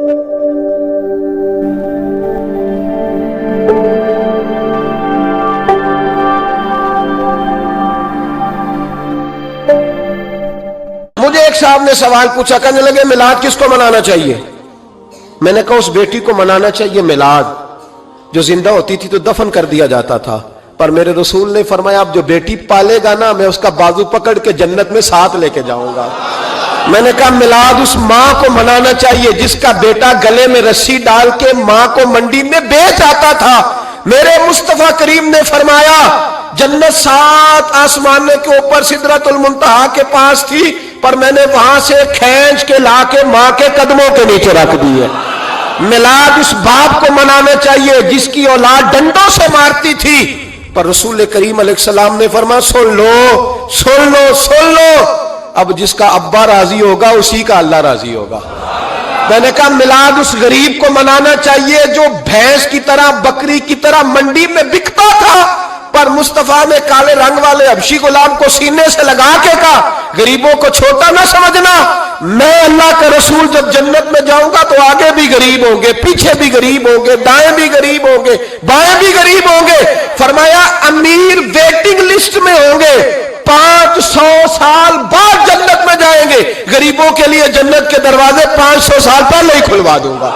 مجھے ایک صاحب نے سوال پوچھا، کہنے لگے میلاد کس کو منانا چاہیے؟ میں نے کہا اس بیٹی کو منانا چاہیے میلاد جو زندہ ہوتی تھی تو دفن کر دیا جاتا تھا، پر میرے رسول نے فرمایا اب جو بیٹی پالے گا نا میں اس کا بازو پکڑ کے جنت میں ساتھ لے کے جاؤں گا۔ میں نے کہا میلاد اس ماں کو منانا چاہیے جس کا بیٹا گلے میں رسی ڈال کے ماں کو منڈی میں بیچ آتا تھا۔ میرے مصطفیٰ کریم نے فرمایا جنت 7 آسمانوں کے اوپر سدرۃ المنتہا کے پاس تھی، پر میں نے وہاں سے کھینچ کے لا کے ماں کے قدموں کے نیچے رکھ دی ہے۔ میلاد اس باپ کو منانا چاہیے جس کی اولاد ڈنڈوں سے مارتی تھی، پر رسول کریم علیہ السلام نے فرمایا سن لو سن لو سن لو، اب جس کا ابا راضی ہوگا اسی کا اللہ راضی ہوگا۔ میں نے کہا میلاد اس غریب کو منانا چاہیے جو بھینس کی طرح بکری کی طرح منڈی میں بکتا تھا، پر مصطفیٰ نے کالے رنگ والے حبشی غلام کو سینے سے لگا کے کہا غریبوں کو چھوٹا نہ سمجھنا، میں اللہ کا رسول جب جنت میں جاؤں گا تو آگے بھی غریب ہوں گے، پیچھے بھی غریب ہوں گے، دائیں بھی غریب ہوں گے، بائیں بھی غریب ہوں گے۔ فرمایا امیر ویٹنگ لسٹ میں ہوں گے، 500 سال بعد جنت میں جائیں گے، غریبوں کے لیے جنت کے دروازے 500 سال پہلے ہی کھلوا دوں گا۔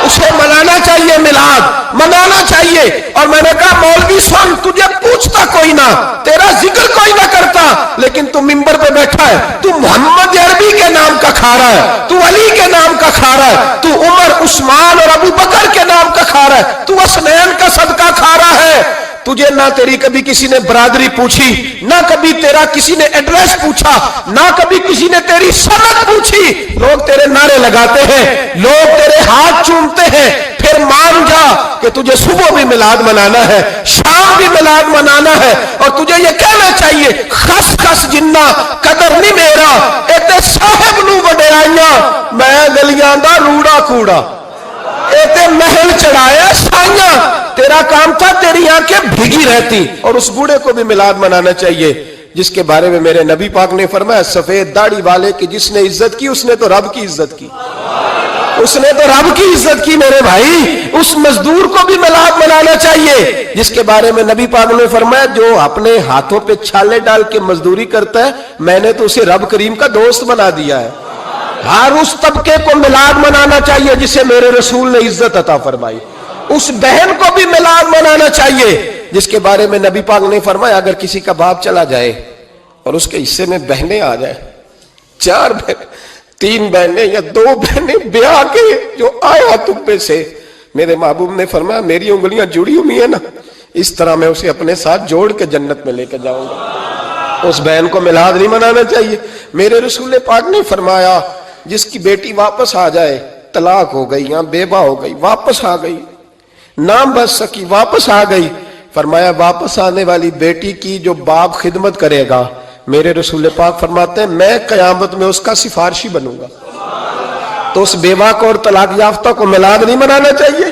اسے منانا چاہیے، میلاد منانا چاہیے۔ اور میں نے کہا مولوی سن، تجھے پوچھتا کوئی نہ، تیرا ذکر کوئی نہ کرتا، لیکن تو ممبر پہ بیٹھا ہے، تو محمد عربی کے نام کا کھا رہا ہے، تو علی کے نام کا کھا رہا ہے، تو عمر عثمان اور ابو بکر کے نام کا کھا رہا ہے، تو اسنین کا صدقہ کھا رہا ہے۔ تجھے نہ تیری کبھی کسی نے برادری پوچھی، نہ کبھی تیرا کسی نے ایڈریس پوچھا، نہ کبھی کسی نے تیری سند پوچھی، لوگ تیرے نعرے لگاتے ہیں، لوگ تیرے ہاتھ چومتے ہیں۔ پھر مان جا کہ تجھے صبح بھی میلاد منانا ہے، شام بھی میلاد منانا ہے، اور تجھے یہ کہنا چاہیے خس خس جنہ قدر نہیں میرا ایتے صاحب نو وڈیائیاں، میں گلیاں دا روڑا کوڑا، ایتے محل چڑھایا سائیاں، تیرا کام تھا تیری آنکھیں بھیگی رہتی۔ اور اس بوڑھے کو بھی میلاد منانا چاہیے جس کے بارے میں میرے نبی پاک نے فرمایا سفید داڑھی والے کی جس نے عزت کی اس نے تو رب کی عزت کی، اس نے تو رب کی عزت کی میرے بھائی۔ اس مزدور کو بھی میلاد منانا چاہیے جس کے بارے میں نبی پاک نے فرمایا جو اپنے ہاتھوں پہ چھالے ڈال کے مزدوری کرتا ہے میں نے تو اسے رب کریم کا دوست بنا دیا ہے۔ ہر اس طبقے کو میلاد منانا چاہیے جسے میرے رسول نے عزت عطا فرمائی۔ اس بہن کو بھی میلاد منانا چاہیے جس کے بارے میں نبی پاک نے فرمایا اگر کسی کا باپ چلا جائے اور اس کے حصے میں بہنیں آ جائیں، 4 بہن 3 بہنیں یا 2 بہنیں بیاہ کے جو آیا تکبے سے، میرے محبوب نے فرمایا میری انگلیاں جڑی ہوئی ہیں نا، اس طرح میں اسے اپنے ساتھ جوڑ کے جنت میں لے کے جاؤں گا۔ اس بہن کو میلاد نہیں منانا چاہیے۔ میرے رسول پاک نے فرمایا جس کی بیٹی واپس آ جائے، طلاق ہو گئی یا بیوہ ہو گئی، واپس آ گئی، نام بچ سکی، واپس آ گئی، فرمایا واپس آنے والی بیٹی کی جو باپ خدمت کرے گا میرے رسول پاک فرماتے ہیں میں قیامت میں اس کا سفارشی بنوں گا۔ تو اس بیوہ کو اور طلاق یافتہ کو میلاد نہیں منانا چاہیے؟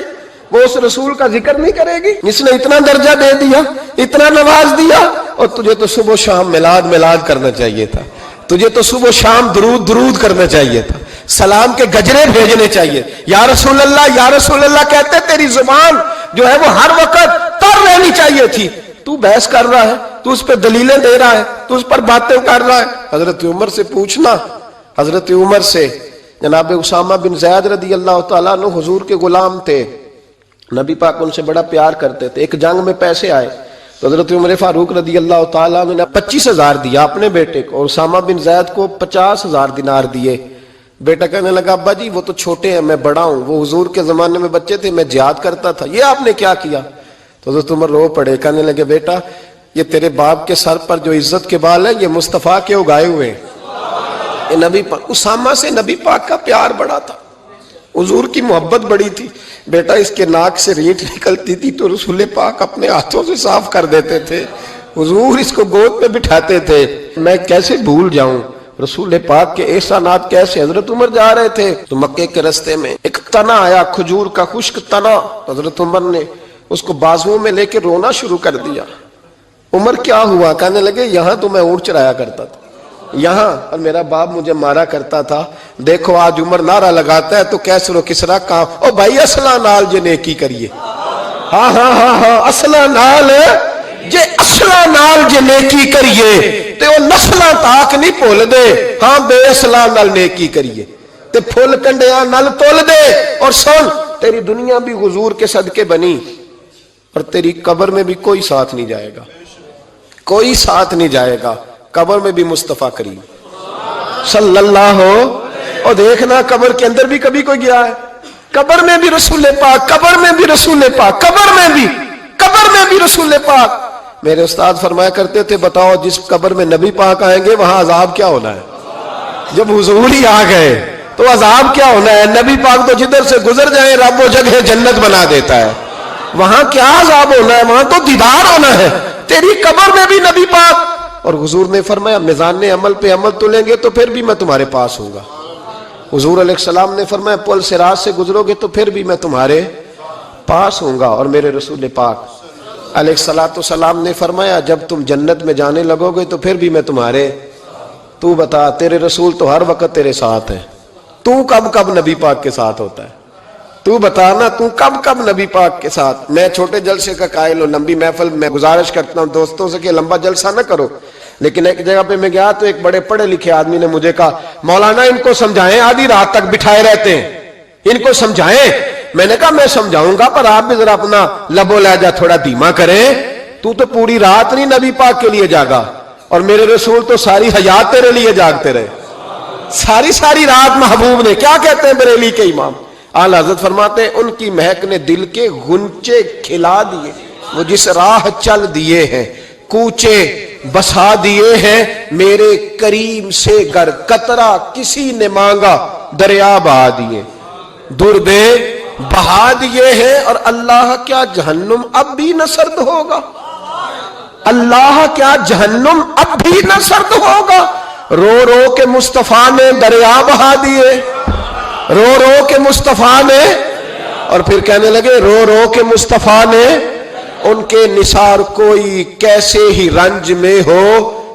وہ اس رسول کا ذکر نہیں کرے گی جس نے اتنا درجہ دے دیا، اتنا نواز دیا؟ اور تجھے تو صبح و شام میلاد میلاد کرنا چاہیے تھا، تجھے تو صبح و شام درود درود کرنا چاہیے تھا، سلام کے گجرے بھیجنے چاہیے۔ یا رسول اللہ کہتے تیری زبان جو ہے وہ ہر وقت تر رہنی چاہیے تھی، تو بحث کر رہا ہے، تو اس پہ دلیلیں دے رہا ہے، تو اس پر باتیں کر رہا ہے۔ حضرت عمر سے پوچھنا، حضرت عمر سے، جناب اسامہ بن زید رضی اللہ تعالیٰ عنہ حضور کے غلام تھے، نبی پاک ان سے بڑا پیار کرتے تھے۔ ایک جنگ میں پیسے آئے تو حضرت عمر فاروق رضی اللہ تعالیٰ عنہ نے 25,000 دیا اپنے بیٹے کو اور اسامہ بن زید کو 50,000 دینار دیے۔ بیٹا کہنے لگا ابا جی وہ تو چھوٹے ہیں میں بڑا ہوں، وہ حضور کے زمانے میں بچے تھے میں جہاد کرتا تھا، یہ آپ نے کیا کیا؟ تو حضرت عمر رو پڑے، کہنے لگے بیٹا یہ تیرے باپ کے سر پر جو عزت کے بال ہیں یہ مصطفیٰ کے اگائے ہوئے ہیں۔ یہ نبی پاک، اسامہ سے نبی پاک کا پیار بڑا تھا، حضور کی محبت بڑی تھی۔ بیٹا اس کے ناک سے ریٹ نکلتی تھی تو رسول پاک اپنے ہاتھوں سے صاف کر دیتے تھے، حضور اس کو گود پہ بٹھاتے تھے۔ میں کیسے بھول جاؤں رسول پاک کے احسانات کیسے۔ حضرت عمر جا رہے تھے تو مکے کے رستے میں ایک تنا آیا، کھجور کا خشک تنا، حضرت عمر نے اس کو بازوؤں میں لے کے رونا شروع کر دیا۔ عمر کیا ہوا؟ کہنے لگے یہاں تو میں اونٹ چرایا کرتا تھا، یہاں، اور میرا باپ مجھے مارا کرتا تھا، دیکھو آج عمر نعرہ لگاتا ہے تو کیسر و کسرا کام، او بھائی اصلا نال جے نیکی کریے، ہاں ہاں ہاں ہاں اصلا نال جے، اصلا نال جے نیکی کریے تے وہ نسلاں تاک نہیں بھول دے، ہاں بے اصلا نال نیکی کریے تے پھول کنڈیاں نال تول دے۔ اور سن، تیری دنیا بھی حضور کے صدقے بنی اور تیری قبر میں بھی کوئی ساتھ نہیں جائے گا، کوئی ساتھ نہیں جائے گا، قبر میں بھی مصطفیٰ کریم صلی اللہ ہو۔ اور دیکھنا قبر کے اندر بھی کبھی کوئی گیا ہے، قبر میں بھی رسول پاک، قبر میں بھی رسول پاک، قبر میں بھی رسول پاک۔ میرے استاد فرمایا کرتے تھے بتاؤ جس قبر میں نبی پاک آئیں گے وہاں عذاب کیا ہونا ہے؟ جب حضور ہی آ گئے تو عذاب کیا ہونا ہے؟ نبی پاک تو جدھر سے گزر جائیں رب وہ جگہ جنت بنا دیتا ہے، وہاں کیا عذاب ہونا ہے؟ وہاں تو دیدار ہونا ہے۔ تیری قبر میں بھی نبی پاک، اور حضور نے فرمایا میزان عمل پہ عمل تولیں گے تو پھر بھی میں تمہارے پاس ہوں گا۔ حضور علیہ السلام نے فرمایا پل صراط سے گزرو گے تو پھر بھی میں تمہارے پاس ہوں گا۔ اور میرے رسول پاک علیہ السلام نے فرمایا جب تم جنت میں جانے لگو گے تو پھر بھی میں تمہارے، تو بتا تیرے رسول تو ہر وقت تیرے ساتھ ہے، تو کب کب نبی پاک کے ساتھ ہوتا ہے؟ تو بتانا تو کب کب نبی پاک کے ساتھ؟ میں چھوٹے جلسے کا قائل ہوں، لمبی محفل میں گزارش کرتا ہوں دوستوں سے کہ لمبا جلسہ نہ کرو، لیکن ایک جگہ پہ میں گیا تو ایک بڑے پڑھے لکھے آدمی نے مجھے کہا مولانا ان کو سمجھائیں، آدھی رات تک بٹھائے رہتے ہیں، ان کو سمجھائیں۔ میں نے کہا میں سمجھاؤں گا پر آپ بھی ذرا اپنا لب و لہجہ تھوڑا دھیما کریں، تو پوری رات نہیں نبی پاک کے لیے جاگا، اور میرے رسول تو ساری حیات تیرے لیے جاگتے رہے، ساری رات محبوب نے، کیا کہتے ہیں بریلی کے امام اعلی حضرت فرماتے ہیں ان کی مہک نے دل کے غنچے کھلا دیے، وہ جس راہ چل دیے ہیں کوچے بسا دیے ہیں، میرے کریم سے گر قطرہ کسی نے مانگا دریا بہا دیے، دردے بہا دیے ہیں۔ اور اللہ کیا جہنم اب بھی نہ سرد ہوگا؟ اللہ کیا جہنم اب بھی نہ سرد ہوگا؟ رو رو کے مصطفیٰ نے دریا بہا دیے، رو رو کے مصطفیٰ نے، اور پھر کہنے لگے رو رو کے مصطفیٰ نے ان کے نثار کوئی کیسے ہی رنج میں ہو،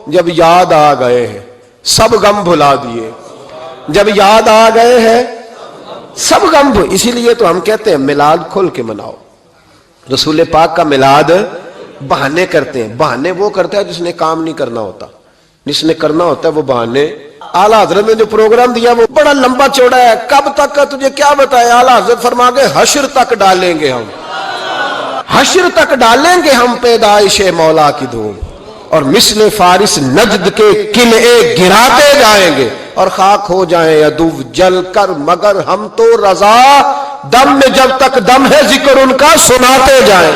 جب یاد آ گئے ہیں سب غم بھلا دیے، جب یاد آ گئے ہیں سب غم بھلا۔ اسی لیے تو ہم کہتے ہیں میلاد کھل کے مناؤ، رسول پاک کا میلاد بہانے کرتے ہیں، بہانے وہ کرتا ہے جس نے کام نہیں کرنا ہوتا، جس نے کرنا ہوتا ہے وہ بہانے۔ اعلیٰ حضرت نے جو پروگرام دیا وہ بڑا لمبا چوڑا ہے، کب تک کا تجھے کیا بتایا؟ اعلیٰ حضرت فرما گئے حشر تک ڈالیں گے ہم، حشر تک ڈالیں گے ہم پیدائش مولا کی دھوم، اور مثل فارس نجد کے قلعے گراتے جائیں گے، اور خاک ہو جائیں عدو جل کر مگر ہم تو رضا، دم میں جب تک دم ہے ذکر ان کا سناتے جائیں۔